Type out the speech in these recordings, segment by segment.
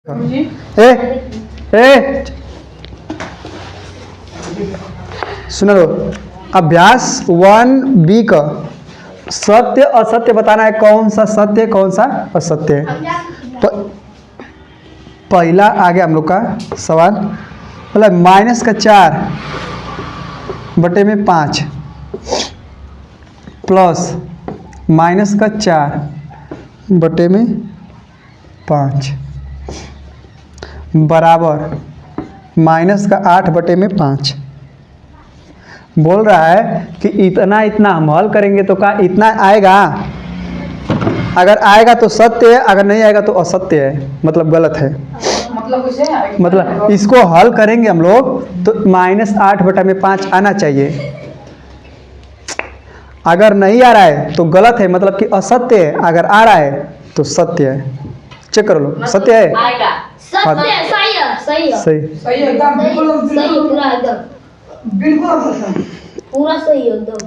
ए ए सुनो लो। अभ्यास 1B का सत्य असत्य बताना है, कौन सा सत्य कौन सा असत्य है। पहला आ गया हम लोग का सवाल, मतलब -4 बटे में 5 प्लस -4 बटे में 5 बराबर -8 बटे में 5। बोल रहा है कि इतना इतना हम हल करेंगे तो क्या इतना आएगा। अगर आएगा तो सत्य है, अगर नहीं आएगा तो असत्य है, मतलब गलत है। मतलब इसको हल करेंगे हम लोग तो -8 बटा में 5 आना चाहिए। अगर नहीं आ रहा है तो गलत है, मतलब कि असत्य है। अगर आ रहा है तो सत्य है। चेक कर लो, सत्य है। आएगा सत्य है, सही है, सही है, सही सही एकदम बिल्कुल सही है, पूरा एकदम बिल्कुल पूरा सही है एकदम।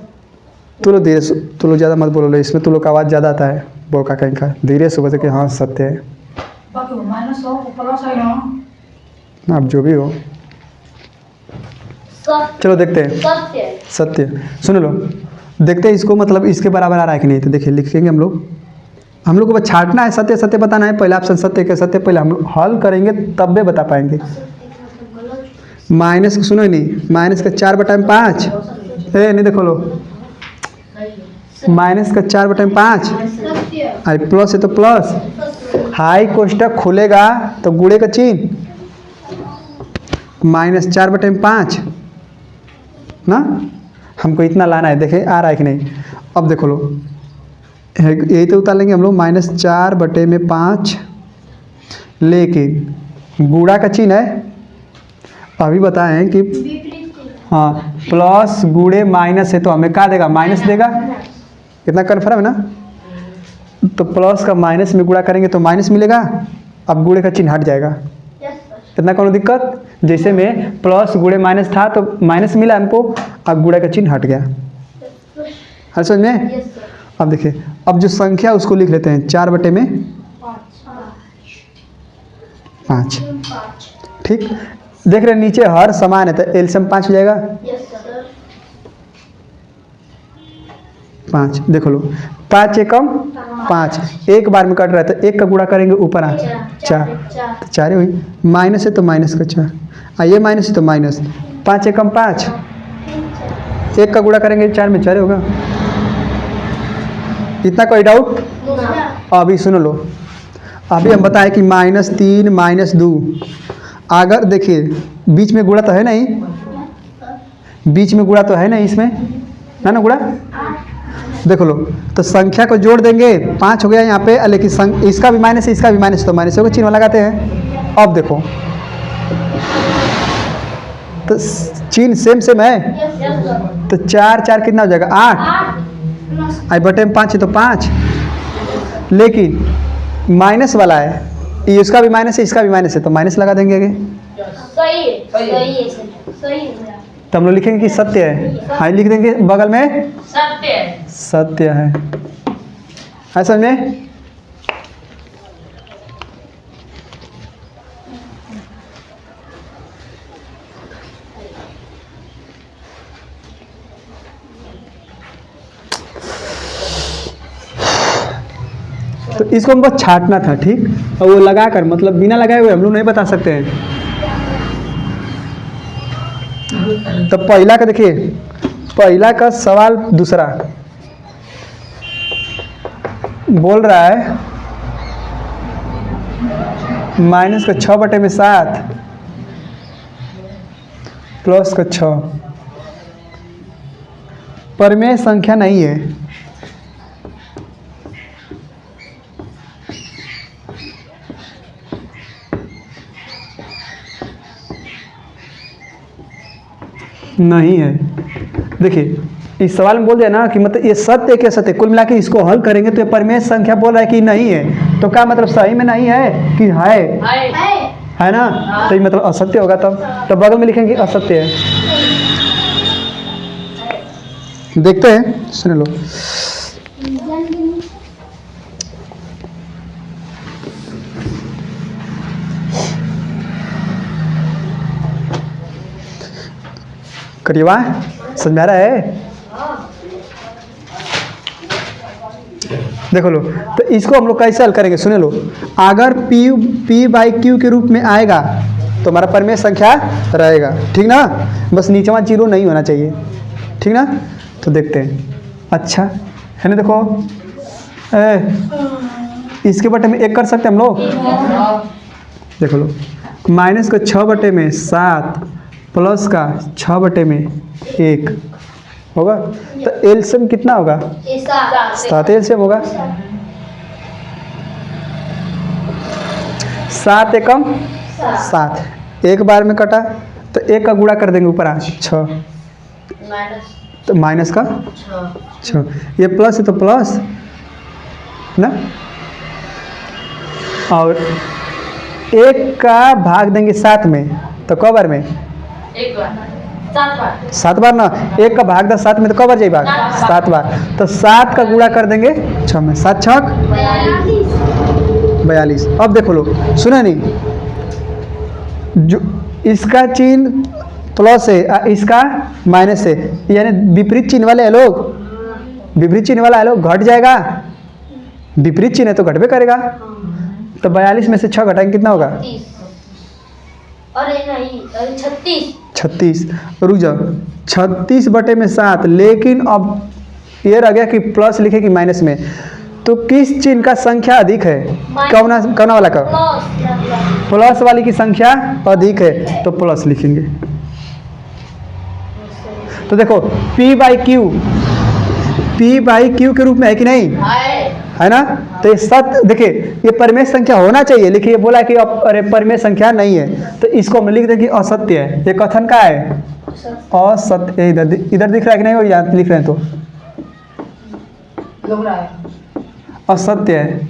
तू लोग धीरे से, तू लोग ज़्यादा मत बोलो, इसमें तू लोग का आवाज़ ज़्यादा आता है। बोका कहीं का धीरे से बोलते कि हाँ सत्य है। बाकी -100 प्लस है ना, अब जो भी हो, सत्य चलो देखते हैं। सत्य है। सत्य सुन लो, देखते हैं इसको, मतलब इसके बराबर आ रहा है कि नहीं। तो देखिए लिखेंगे हम लोग को बस छांटना है, सत्य सत्य बताना है। पहला ऑप्शन सत्य के सत्य, पहले हम लोग हल करेंगे तब भी बता पाएंगे। माइनस सुनो ही नहीं, -4 बटा में 5 नहीं देखो लो, -4 बटा में 5 अरे प्लस है तो प्लस, हाई कोष्टक खुलेगा तो गुणे का चिन्ह, -4 बटे में 5 ना। हमको इतना लाना है, देखें आ रहा है कि नहीं। अब देखो लो, यही तो उतार लेंगे हम लोग, -4 बटे में 5, लेकिन गुणा का चिन्ह है। अभी बताएं कि हाँ प्लस गुणे माइनस है तो हमें क्या देगा, माइनस देगा। कितना कन्फर्म है ना। तो प्लस का माइनस में गुणा करेंगे तो माइनस मिलेगा। अब गुणे का चिन्ह हट जाएगा, इतना कौन दिक्कत। जैसे में प्लस गुणे माइनस था तो माइनस मिला हमको, अब गुणे का चिन्ह हट गया। हर समझ में। अब देखिए, अब जो संख्या उसको लिख लेते हैं, 4 बटे में 5। ठीक, देख रहे नीचे हर समान है तो एलसीएम 5 हो जाएगा। 5 देखो लो, 5 एकम 5, एक बार में कट रहा है तो 1 का गुणा करेंगे ऊपर आ 4, तो 4 हुई। माइनस है तो माइनस का 4, ये माइनस है तो माइनस 5 एकम 5, 1 का गुणा करेंगे 4 में 4 होगा। इतना कोई डाउट। अभी सुनो लो, अभी हम बताएं कि -3 -2, अगर देखिए बीच में गुणा तो है नहीं, बीच में गुणा तो है नहीं इसमें ना गुणा। देखो लो, तो संख्या को जोड़ देंगे, 5 हो गया यहाँ पे, लेकिन इसका भी माइनस है इसका भी माइनस, तो माइनस होगा, चिन्ह लगाते हैं। अब देखो तो चिन्ह सेम सेम है, तो 4 4 कितना हो जाएगा 8, आई बटे में 5 है तो 5, लेकिन माइनस वाला है, इसका भी माइनस है इसका भी माइनस है तो माइनस लगा देंगे आगे। सही है, सही है, सही है। तो हम लोग लिखेंगे कि सत्य है, हाँ लिख देंगे बगल में सत्य है, सत्य है समझ में। तो इसको हमको छांटना था, ठीक, और वो लगाकर, मतलब बिना लगाए हुए हम लोग नहीं बता सकते हैं। तो पहला का देखिए, पहला का सवाल दूसरा बोल रहा है -6 बटे में 7 प्लस का 6, परिमेय संख्या नहीं है। नहीं है। देखिए इस सवाल में बोल दिया ना कि मतलब ये सत्य क्या सत्य, कुल मिला के इसको हल करेंगे तो ये परिमेय संख्या बोल रहा है कि नहीं है, तो क्या मतलब सही में नहीं है कि है ना। तो ये मतलब असत्य होगा, तब तो बगल में लिखेंगे असत्य है। देखते हैं, सुन लो। करिएवा, समझ में आ रहा है? देखो लो, तो इसको हम लोग कैसे हल करेंगे, सुने लो। अगर P बाई क्यू के रूप में आएगा तो हमारा परिमेय संख्या रहेगा, ठीक ना। बस नीचेवा जीरो नहीं होना चाहिए, ठीक ना। तो देखते हैं, अच्छा है ना। देखो इसके बटे में 1 कर सकते हैं हम लोग। देखो लो, माइनस का 6 बटे में 7 प्लस का 6 बटे में 1 होगा। तो एलसीएम कितना होगा? 7 एलसीएम होगा। 7 एकम 7, एक बार में कटा तो 1 का गुणा कर देंगे ऊपर आ 6, तो माइनस का 6, ये प्लस है तो प्लस ना, और 1 का भाग देंगे 7 में तो क बार में? 7 बार ना। 1 का भाग 7 में तो क बार जाए भाग? 7 बार। तो 7 का गुणा कर देंगे 6 में, 7 छक 42। अब देखो लो, सुना नहीं, जो इसका चिन्ह प्लस है, इसका माइनस है, यानी विपरीत चिन्ह वाले है लोग, विपरीत चिन्ह वाला है लोग, घट जाएगा। विपरीत चिन्ह है तो घटबे करेगा। तो 42 में से 6 घटाएंगे कितना होगा? 36। रुक जाओ, 36 बटे में 7। लेकिन अब ये रह गया कि प्लस लिखे कि माइनस में, तो किस चिन्ह का संख्या अधिक है? कौन वाला का? प्लस वाली की संख्या अधिक है तो प्लस लिखेंगे। तो देखो P बाई क्यू के रूप में है कि नहीं है ना। तो ये सत्य, देखिए ये परिमेय संख्या होना चाहिए, लेकिन ये बोला कि अरे परिमेय संख्या नहीं है, तो इसको हम लिख दें कि असत्य है। ये कथन का है? असत्य। इधर दिख रहा है कि नहीं? हो यहाँ लिख रहे हैं तो असत्य है,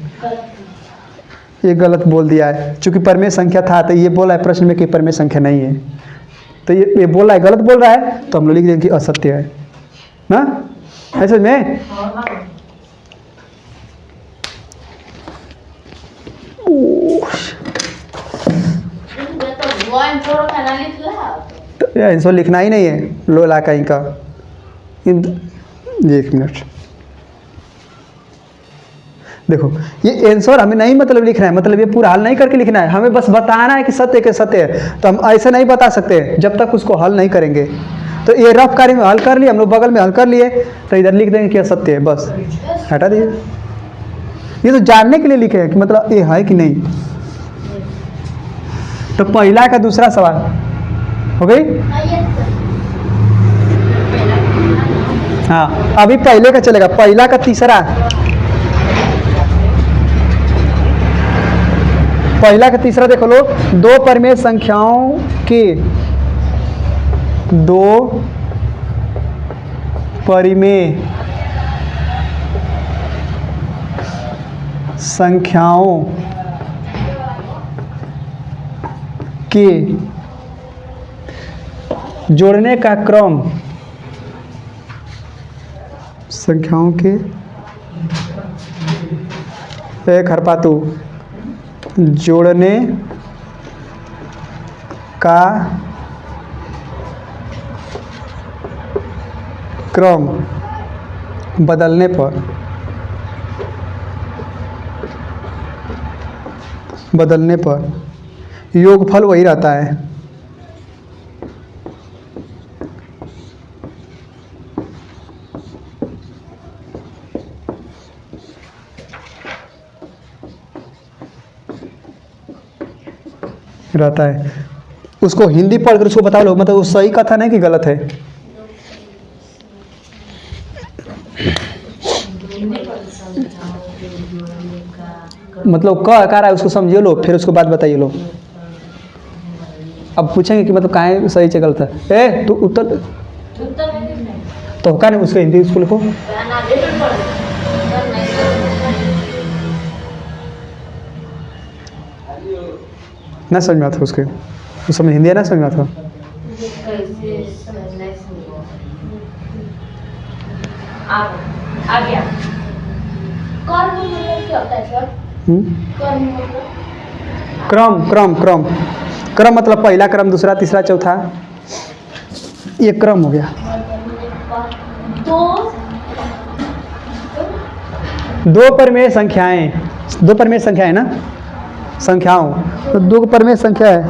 ये गलत बोल दिया है। चूंकि परिमेय संख्या था तो ये बोला है प्रश्न में कि परिमेय संख्या नहीं है, तो ये बोला है, गलत बोल रहा है, तो हम लोग लिख देंगे कि असत्य है ना, ऐसे में। तो आंसर लिखना ही नहीं है, लो ला कहीं का। 1 मिनट देखो, ये आंसर हमें नहीं मतलब लिखना है, मतलब ये पूरा हल नहीं करके लिखना है, हमें बस बताना है कि सत्य के सत्य है। तो हम ऐसे नहीं बता सकते जब तक उसको हल नहीं करेंगे। तो ये रफ कार्य में हल कर लिए हम लोग, बगल में हल कर लिए, तो इधर लिख देंगे कि सत्य है, बस हटा दीजिए। ये तो जानने के लिए लिखे हैं कि मतलब ये है कि नहीं। तो पहला का दूसरा सवाल हो गई। हाँ, अभी पहले का चलेगा, पहला का तीसरा। पहला का तीसरा देखो लो, दो परिमेय संख्याओं के दो परिमेय संख्याओं के जोड़ने का क्रम, संख्याओं के एक हरपातु जोड़ने का क्रम बदलने पर योगफल वही रहता है। उसको हिंदी पढ़कर उसको बता लो, मतलब वो सही कथन है कि गलत है। मतलब क आकार है उसको समझिए लो, फिर उसको बात बताइए लो। अब पूछेंगे कि मतलब कहाँ सही से गलत है। ए तू उत्तर तो क्या नहीं, उसको हिंदी स्कूल को ना समझ में आता उसके, उस समय हिंदी ना समझ में आता। आ गया। कर्म मतलब क्या होता है सर? कर्म मतलब क्रम क्रम क्रम क्रम मतलब पहला क्रम, दूसरा, तीसरा, चौथा। ये क्रम हो गया। दो दो परमेय संख्याएं, दो परमेय संख्या है ना, संख्याओं, तो दो परमेय संख्या है।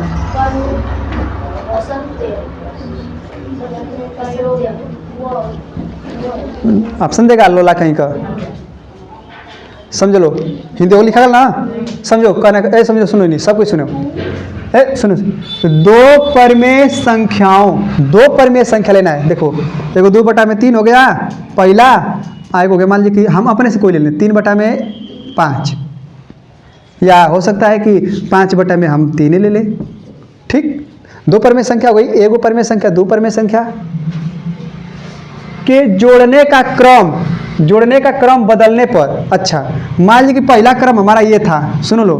ऑप्शन देगा लोला कहीं का, समझ लो। हिंदी को लिखा ना, समझो कहना ए समझो, सुनो नहीं सब कुछ सुनो, ए सुनो। दो परमेय संख्याओं, दो परमेय संख्या लेना है। देखो देखो 2/3 हो गया पहला, आगे हो गया मान लीजिए कि हम अपने से कोई ले लें 3/5, या हो सकता है कि 5 में हम 3 ले लें। ठीक, दो परमेय संख्या हो गई, एगो परमेय संख्या, दो परमेय संख्या के जोड़ने का क्रम, जोड़ने का क्रम बदलने पर, अच्छा मान लीजिए कि पहला क्रम हमारा ये था, सुनो लो,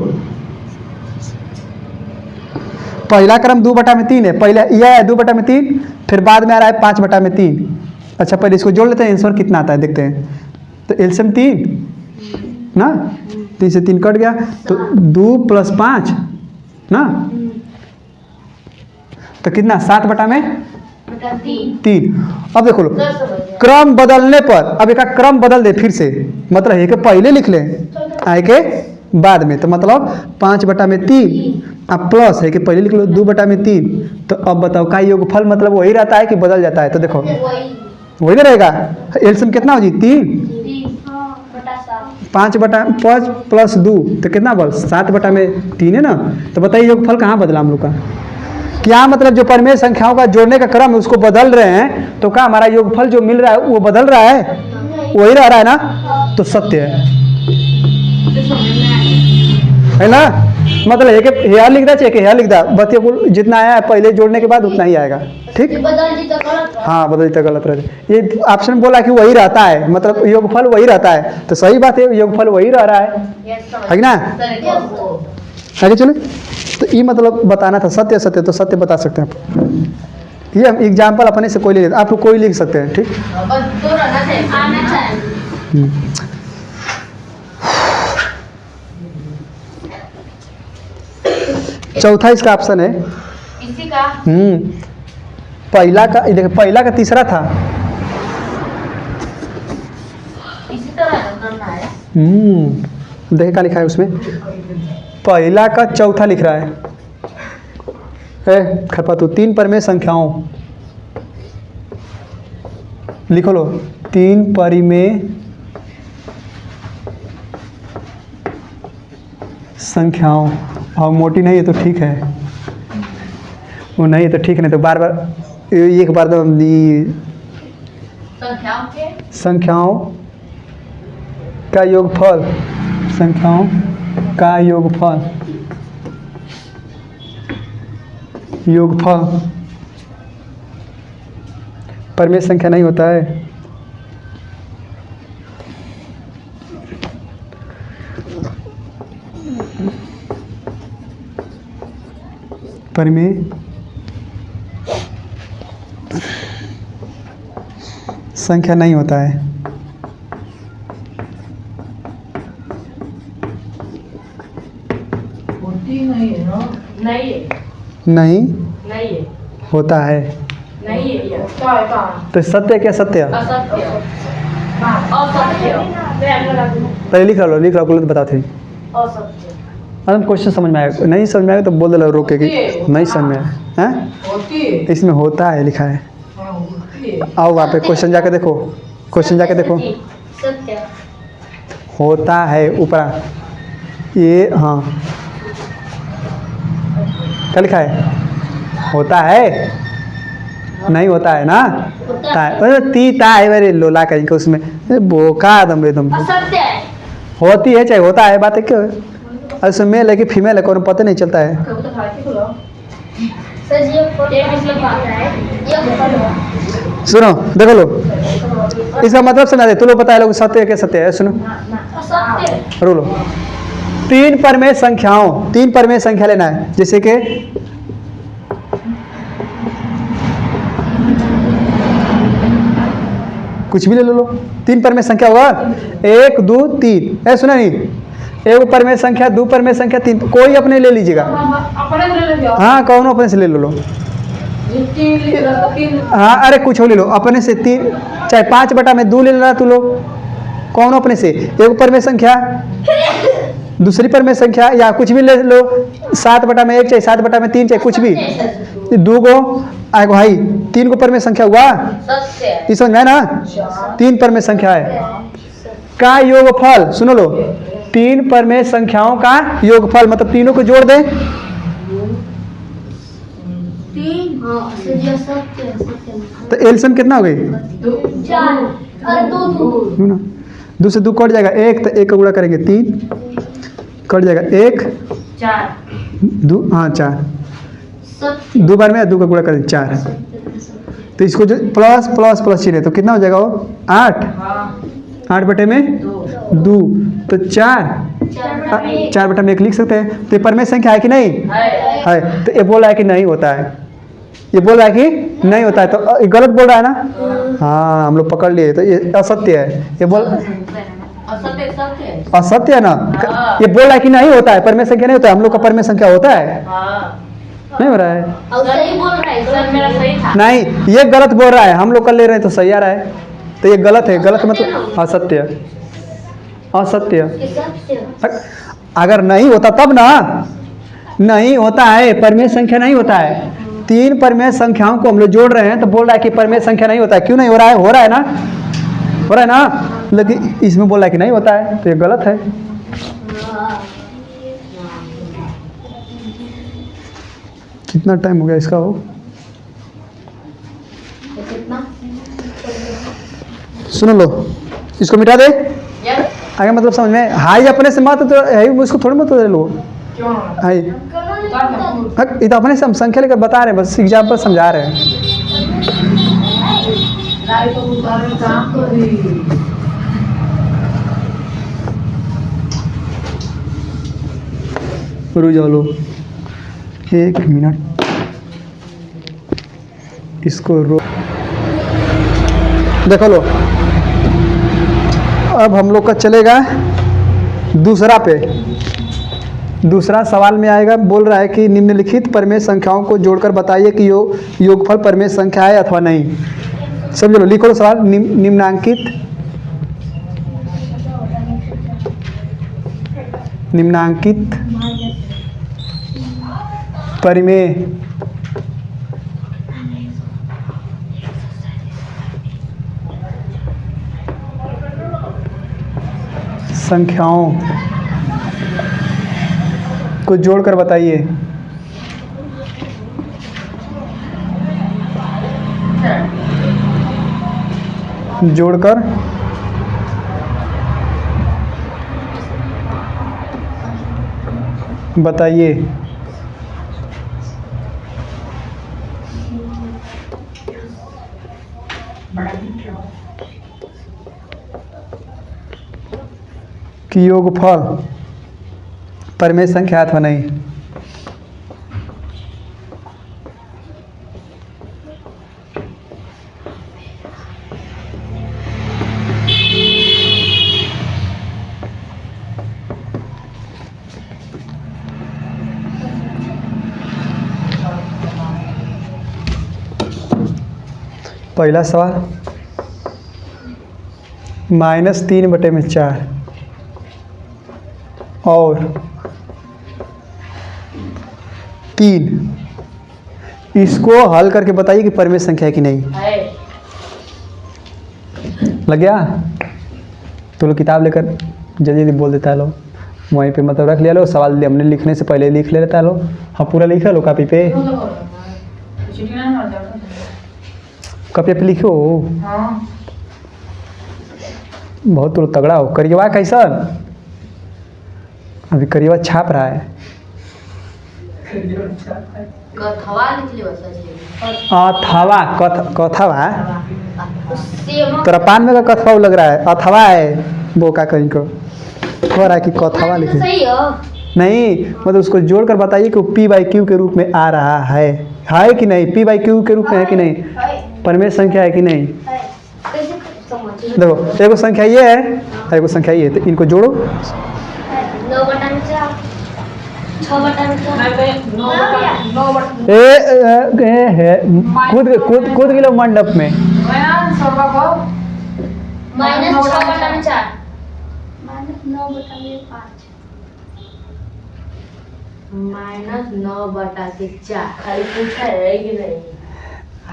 पहला क्रम 2/3 है, पहले यह है 2/3, फिर बाद में आ रहा है 5/3। अच्छा पहले इसको जोड़ लेते हैं, आंसर कितना आता है देखते हैं। तो एलसीएम 3 ना, 3 से 3 कट गया, तो 2 + 5 ना, तो कितना 7/3। अब देखो लो, क्रम बदलने पर, अब एक क्रम बदल दे फिर से, मतलब है कि पहले लिख लें आए के बाद में, तो मतलब 5/3 अब प्लस है कि पहले लिख लो 2/3। तो अब बताओ का योगफल मतलब वही रहता है कि बदल जाता है? तो देखो वही ना रहेगा। एलसीएम कितना हो जी 3, 5/5 + 2 तो कितना बल 7/3 है ना। तो बताइए योगफल कहाँ बदला हम लोग का? क्या मतलब जो परमेय संख्याओं का जोड़ने का क्रम है उसको बदल रहे हैं, तो क्या हमारा योगफल जो मिल रहा है वो बदल रहा है? वही रह रहा है ना, तो सत्य है ना। मतलब एक यहाँ लिख दा चाहिए कि यहाँ लिख दा, बच्चे को जितना आया है पहले जोड़ने के बाद उतना ही आएगा। ठीक, हाँ बदलता गलत रहता है। ये ऑप्शन बोला कि वही रहता है, मतलब योगफल वही रहता है, तो सही बात है, योगफल वही रह रहा है कि ना। आगे चले, तो ये मतलब बताना था, सत्य सत्य तो सत्य बता सकते हैं आप। ये हम एग्जाम्पल अपने से कोई ले लेते, आप कोई लिख सकते हैं। ठीक, चौथा इसका ऑप्शन है इसी का। पहला का देखिए, पहला का तीसरा था। इसी तरह करना है। देखिए क्या लिखा है उसमें, पहला का चौथा लिख रहा है खरपातू 3 परमेय संख्याओं, लिखो लो 3 परिमेय संख्याओं। और मोटी नहीं है तो ठीक है, वो नहीं है तो ठीक, नहीं तो बार बार एक बार तो संख्याओं का योगफल, संख्याओं का योगफल, योगफल परमेय संख्या नहीं होता है। परमेय संख्या नहीं होता है। नहीं है ना, नहीं है, नहीं नहीं है, होता है। नहीं है, क्या है कहाँ? तो सत्य क्या सत्य? असत्य, असत्य, पहले लिख लो, लिख लो गलत बताते हैं। असत्य। अरे क्वेश्चन समझ में आएगा, नहीं समझ में आएगा तो बोल दे रोके कि नहीं समझ में आया हैं? होती है। इसमें होता है लिखा है। हाँ, होती है। आओ वहाँ पे क्वेश्चन जाके देखो, क्वेश्चन जाके देखो, सत्य, होता है ऊपर ये, हाँ क्या लिखा है? होता है, नहीं होता है ना, ता है, तीता है मेरे लोला कहीं का उसमें बोका दम एकदम। असत्य है। होती है चाहे होता है, बात है क्यों? उसमें मेल है कि फीमेल है कौन पता नहीं चलता है। सर ये मतलब आता है, ये बोलो। सुनो देखो लो, इसका मतलब समझा दे, तू लोग पता है लोग सत्य है क्या सत्य है? सुनो असत्य। रो लो, 3 परमेय संख्याओं, 3 परमेय संख्या लेना है, जैसे कि कुछ भी ले लो, 3 परमेय संख्या होगा 1 2 3, ऐ सुना नहीं, एक परमेय संख्या, 2 परमेय संख्या, 3, कोई अपने ले लीजिएगा। अपने ले लो। हाँ कौन अपने से ले लो। ये 3 लिख रहा था 3 हाँ अरे कुछ हो ले लो अपने से 3 चाहे 5/2 ले लेना तू लोग कौन अपने से एक पर में संख्या दूसरी पर में संख्या या कुछ भी ले लो 7/1 चाहे 7/3 चाहे कुछ भी 2 गो आगे भाई 3 को पर में संख्या हुआ सत्य है। ये समझ में आया ना 3 पर में संख्या है का योगफल सुनो लो 3 पर में संख्याओं का योगफल मतलब तीनों को जोड़ दे 3 हाँ सत्य सत्य तो एलसीएम कितना हो गई 4 और 2 ना 2 से 2 कट जाएगा 1 तो 1 का गुणा करेंगे 3 कट जाएगा 1 4 2 हाँ 4 सत्य 2 बार में 2 का गुणा करेंगे 4 तो इसको जो प्लस प्लस प्लस चिन्ह तो कितना हो जाएगा वो 8 हाँ 8 में 2 तो 4 4/1 लिख सकते हैं तो ये पर में संख्या है कि नहीं है तो ये बोल रहा है कि नहीं होता है ये बोल रहा है कि नहीं होता है तो ये गलत बोल रहा है ना हाँ हम लोग पकड़ लिए तो ये असत्य है ये बोल असत्य सत्य है। असत्य है ना ये बोल रहा है कि नहीं होता है पर में संख्या नहीं होता है हम लोग का पर में संख्या होता है नहीं हो रहा है और सही बोल रहा है सर मेरा सही था। नहीं ये गलत बोल रहा है हम लोग कर ले रहे हैं तो सही आ रहा है तो ये गलत है गलत मतलब असत्य असत्य सत्य अगर नहीं होता तब ना नहीं होता है परमेय संख्या नहीं होता है 3 परमेय संख्याओं को हम लोग जोड़ रहे हैं तो बोल रहा है कि परमेय संख्या नहीं होता है क्यों नहीं हो रहा है हो रहा है ना हो रहा है ना लेकिन इसमें बोल रहा है कि नहीं होता है तो ये गलत है कितना टाइम हो गया इसका हो कितना सुनो लो इसको मिटा दे यार आगे मतलब समझ में हाई अपने से मत तो है उसको थोड़ी मत ले लो क्यों हाई ये तो अपने से हम संख्या लेकर बता रहे हैं बस एग्जाम्पल समझा रहे हैं लाइट को उतारने काम करी रुक जाओ लो 1 मिनट इसको रो देखो लो अब हम लोग का चलेगा दूसरा पे दूसरा सवाल में आएगा बोल रहा है कि निम्नलिखित परमेय संख्याओं को जोड़कर बताइए कि योगफल परमेय संख्या है अथवा नहीं समझ लो लिखो लो सवाल निम्नांकित परिमेय संख्याओं को जोड़कर बताइए जोड़कर बताइए कि योगफल परमेय संख्या अथवा नहीं पहला सवाल -3/4 और 3 इसको हल करके बताइए कि परमेय संख्या है कि नहीं लग गया तो लोग किताब लेकर जल्दी जल्दी बोल देता है लोग वहीं पे मतलब रख लिया लो सवाल हमने लिखने से पहले लिख ले लेता है लोग हाँ पूरा लिखा लो कापी पे कापी पे लिखो हाँ बहुत तो तगड़ा हो करिएवा कैसा अभी करिएवा छाप रहा है कथवा लिख लियो सच अथवा कथवा उससे तोरा पान में का कथवा लग रहा है अथवा है बोका कहीं को हो रहा है कि कथवा लिखे सही हो नहीं मतलब उसको जोड़कर बताइए कि P/Q के रूप में आ रहा है कि नहीं P/Q के रूप में है कि नहीं परमेय संख्या है कि नहीं कैसे समझ देखो एगो संख्या ये है एगो संख्या ये है तो इनको जोड़ो 9/4 6 बटा में 4 मैं पे 9 बटा है कूद कूद कूद गिलो मंडप में। मैं सबका को माइनस 6 बटा में 4 माइनस 9 बटा में 5 माइनस 9 बटा के 4 खाली पूछा है कि नहीं?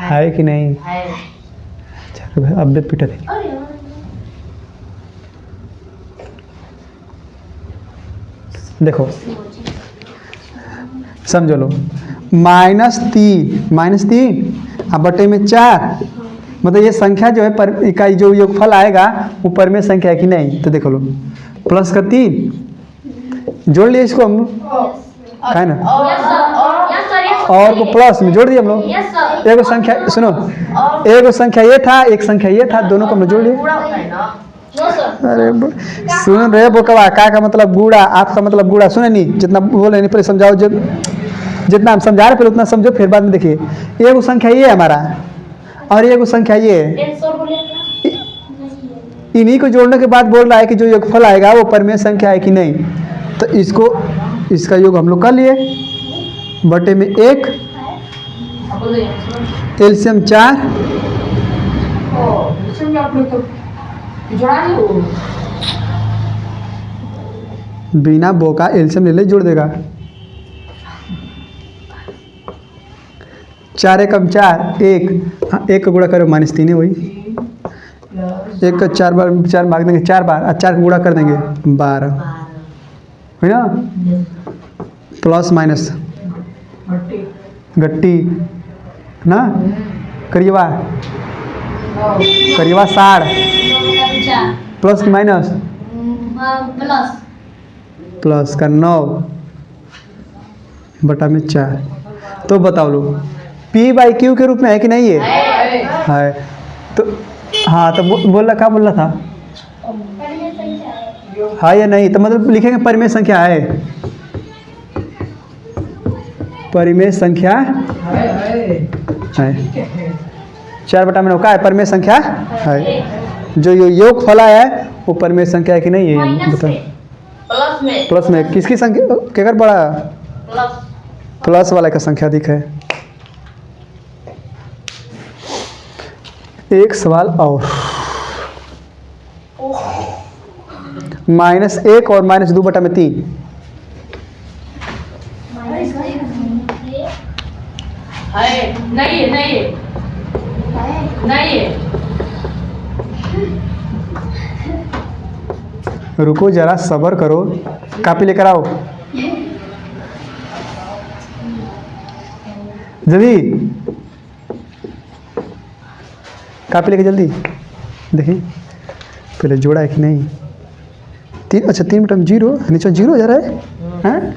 है कि नहीं? है। चलो अब भी पिटा दे। अरे देखो समझो लो, -3 अब बटे में 4, मतलब ये संख्या जो है पर इकाई जो योगफल आएगा वो परमेय संख्या है कि नहीं। तो देखो लो, प्लस का 3 जोड़ लिए इसको हम है ना, यस सर और को प्लस में जोड़ दिए हम लोग। यस सर एगो संख्या सुनो, एगो संख्या ये था, एक संख्या ये था, दोनों को हम लोग जोड़ लिए। पूरा होता है ना? नो सर अरे सुन रहे बोकवा, का मतलब बूढ़ा, आपका मतलब बूढ़ा, सुने नहीं, जितना बोले नहीं पहले समझाओ, जब जितना हम समझा रहे पहले उतना समझो, फिर बाद में देखिए। एगो संख्या ये है हमारा और एगो संख्या ये है, 100 बोले इन्हीं को जोड़ने के बाद बोल रहा है कि जो योगफल आएगा वो परमेय संख्या है कि नहीं। तो इसको इसका योग हम लोग कर लिए, बटे में 1, अब बोलिए। एलसीएम 4, ओ इसमें आप लोग तो जोड़ा नहीं हो। बिना बोका एलसीएम ले ले जोड़ देगा। 4 एकम 4, 1 का गुणा करो -3 है वही, 1 का 4 बार 4 भाग देंगे 4 बार, और 4 का गुणा कर देंगे 12 है ना, प्लस माइनस मट्टी गट्टी ना, करिएवा करिएवा 60 प्लस की माइनस प्लस प्लस का 9 बटा में 4। तो बताओ लो P/Q के रूप में है कि नहीं है? तो हाँ, तो बोल रहा, क्या बोल रहा था, हाँ या नहीं? तो मतलब लिखेंगे परिमेय संख्या है, परिमेय संख्या है, 4 बटा में 9 का है, परिमेय संख्या है। जो योगफल आया है वो परिमेय संख्या है कि नहीं है? बताओ। प्लस में किसकी संख्या केकर बड़ा, प्लस वाला का संख्या अधिक है। एक सवाल और, -1 और -2 बटा में 3, है नहीं है, नहीं है, नहीं है। रुको जरा सब्र करो, कॉपी लेकर आओ जल्दी, कॉपी लेकर जल्दी देखिए पहले जोड़ा है कि नहीं। 3, अच्छा 3 बटा में 0, नीचे 0 हो जा रहा है, हैं?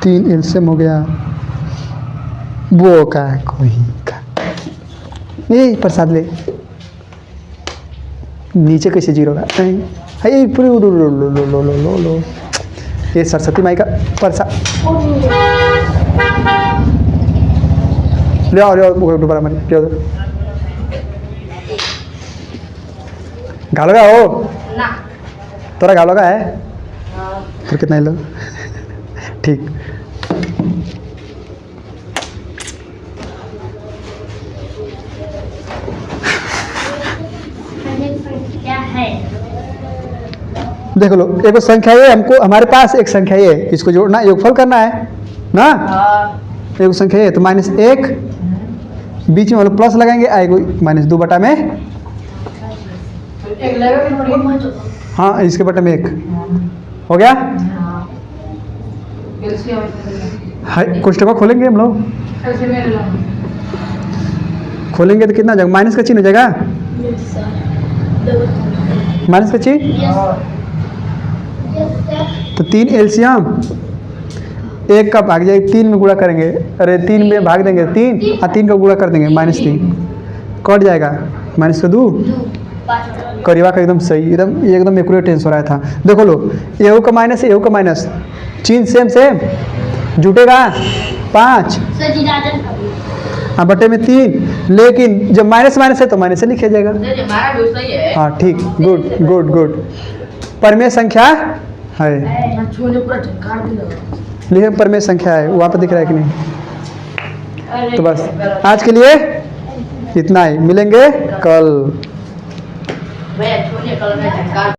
3 एलसीएम हो गया, वो का कोई का ये प्रसाद ले, नीचे कैसे 0 होगा, है पूरी लो ये सरस्वती माई का प्रसाद ले आओ दोबारा मारी ले आओ, गालोगा हो ना तोरा गालोगा है, फिर कितना ही लो ठीक। क्या है? देखो लो, एक संख्या ये, हमको हमारे पास एक संख्या ये, इसको जोड़ना, योगफल करना है ना। एक संख्या ये तो -1, बीच में हम लोग प्लस लगाएंगे, आएगा -2 बटा में, एक लेवल में थोड़ी हाँ इसके बटा में 1 हो गया। कोष्टक खोलेंगे हम लोग, ऐसे मेरे लो खोलेंगे तो कितना जाएगा, माइनस का चिन्ह हो जाएगा, माइनस का चिन्ह, तो 3 एलसीएम 1 का भाग जाएगा, 3 में गुणा करेंगे, अरे 3 में भाग देंगे 3 और 3 का गुणा कर देंगे -3 कट जाएगा, -2 करीबा का एकदम सही, एकदम एक्यूरेट आंसर हो रहा था। देखो लो, एहू का माइनस एहू का माइनस, चिन्ह सेम जुटेगा 5 हाँ बटे में 3, लेकिन जब माइनस है तो माइनस से लिखा जाएगा। हमारा भी सही है। हाँ ठीक, गुड गुड गुड, परमेय संख्या है। ना छोले पूरा झटकार दिया। लिखे परमेय संख्या है, वहाँ पे दिख रहा है कि नहीं। तो बस आज के लिए इतना ही, मिलेंगे कल। मैं छोले कलर में झटकार